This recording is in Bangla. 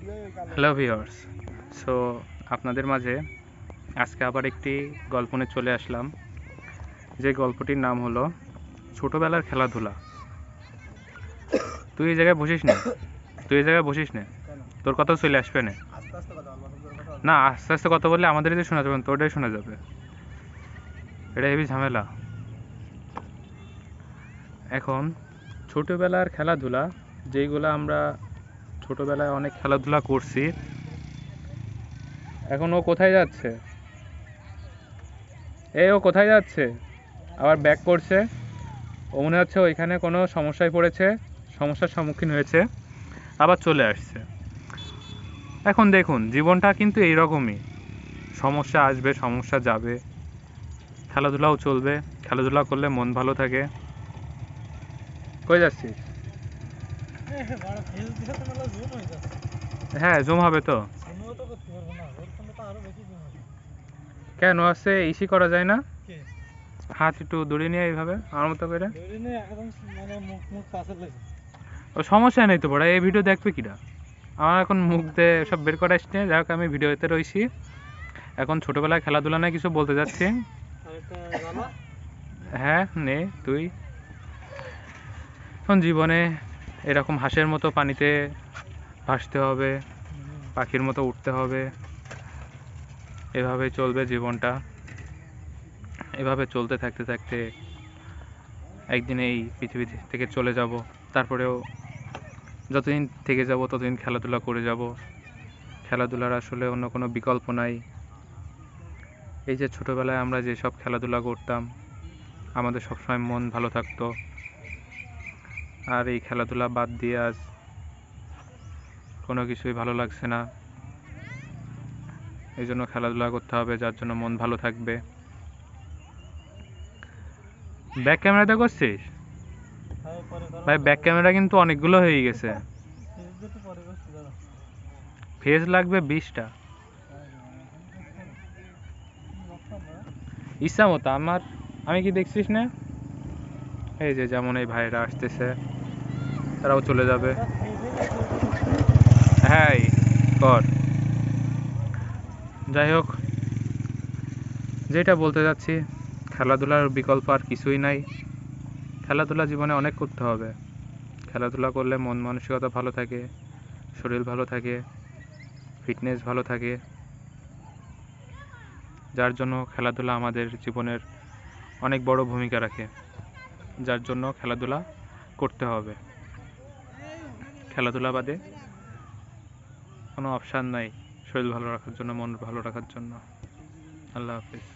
হ্যালো ভিউয়ার্স, সো আপনাদের মাঝে আজকে আবার একটি গল্প নিয়ে চলে আসলাম। যে গল্পটির নাম হলো ছোটবেলার খেলাধুলা। তুই এই জায়গায় বসিস না, তোর কথা চলে আসবে না। না, আস্তে আস্তে কথা বললে আমাদের যে শোনা যাবে না, তোরটাই শোনা যাবে। এটা হেবি ঝামেলা। এখন ছোটবেলার খেলাধুলা, যেইগুলো আমরা ছোটবেলায় অনেক খেলাধুলা করছি, এখন ও কোথায় যাচ্ছে? ও কোথায় যাচ্ছে? আবার ব্যাক করছে। ও মনে হচ্ছে ওইখানে কোনো সমস্যায় পড়েছে, সমস্যার সম্মুখীন হয়েছে, আবার চলে আসছে। এখন দেখুন, জীবনটা কিন্তু এইরকমই, সমস্যা আসবে, সমস্যা যাবে, খেলাধুলাও চলবে। খেলাধুলা করলে মন ভালো থাকে। কই যাচ্ছিস? হ্যাঁ, জুম হবে তো। কেন আছে? ইসি করা যায় না? হাত একটু দূরে নিয়ে এইভাবে আমার মতো করে। ও সমস্যা নেই তো বড়, এই ভিডিও দেখবে কিনা? আমার এখন মুখ দিয়ে সব বের করে আসছে। যাই হোক, আমি ভিডিওতে রয়েছি। এখন ছোটবেলায় খেলাধুলা নিয়ে কিছু বলতে যাচ্ছি। হ্যাঁ, নে তুই। এখন জীবনে এরকম হাঁসের মতো পানিতে ভাসতে হবে, পাখির মতো উঠতে হবে, এভাবে চলবে জীবনটা। এভাবে চলতে থাকতে থাকতে একদিন এই পৃথিবী থেকে চলে যাব। তারপরেও যতদিন থেকে যাব ততদিন খেলাধুলা করে যাব। খেলাধুলার আসলে অন্য কোনো বিকল্প নাই। এই যে ছোটোবেলায় আমরা যেসব খেলাধুলা করতাম, আমাদের সবসময় মন ভালো থাকতো। আর এই খেলাধুলা বাদ দিয়ে আজ কোনো কিছুই ভালো লাগছে না। এই জন্য খেলাধুলা করতে হবে, যার জন্য মন ভালো থাকবে। ব্যাক ক্যামেরাতে করছিস? ভাই, ব্যাক ক্যামেরা কিন্তু অনেকগুলো হয়ে গেছে। ফেজ লাগবে 20টা। ইচ্ছা মতো আমি কি দেখছিস না? এই যে যেমন এই ভাইরা আসতেছে, তারাও চলে যাবে। হ্যাঁ, কর। যাই হোক, যেটা বলতে যাচ্ছি, খেলাধুলার বিকল্প আর কিছুই নাই। খেলাধুলা জীবনে অনেক করতে হবে। খেলাধুলা করলে মন মানসিকতা ভালো থাকে, শরীর ভালো থাকে, ফিটনেস ভালো থাকে। যার জন্য খেলাধুলা আমাদের জীবনের অনেক বড় ভূমিকা রাখে। যার জন্য খেলাধুলা করতে হবে। খেলাধুলা বাদে কোনো অপশান নাই শরীর ভালো রাখার জন্য, মন ভালো রাখার জন্য। আল্লাহ হাফিজ।